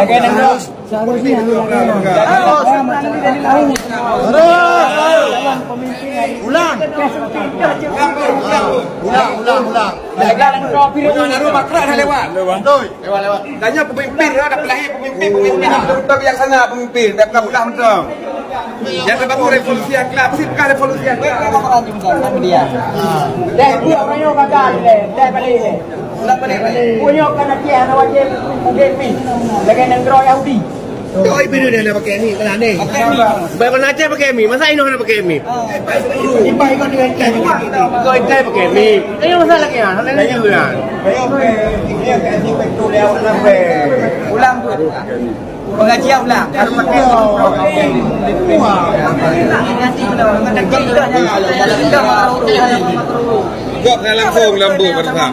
Lagay ng rose. Seharusnya Ulang. ulang. Lagay ng trofi rin. Naruh bakra dah lewat. Lewat. Tanya pemimpin dah pelahir pemimpin betul yang sana pemimpin dah bukan betul. Yang terbaru revolusi akhlak, pasti bukan revolusi akhlak. Nama dia. Dah dia orang yang gagal deh. Dah balik deh. Ulang balik. Punya kan dia nak wajib mungkin lagay ng draw Yahudi. Kau ibu dia nak pakai ni, kena ni. Baik kau nak pakai mi, masa ini nak pakai mi? Ipai kau dengan ikan juga. Kau ikan pakai mi. Ini masalah kena, hal ini juga. Ini yang kasih betul lewat sampai. Ulang tu. Pengajian ulang. Harus pakai. Nanti kita Kau kena langsung lembu bersama.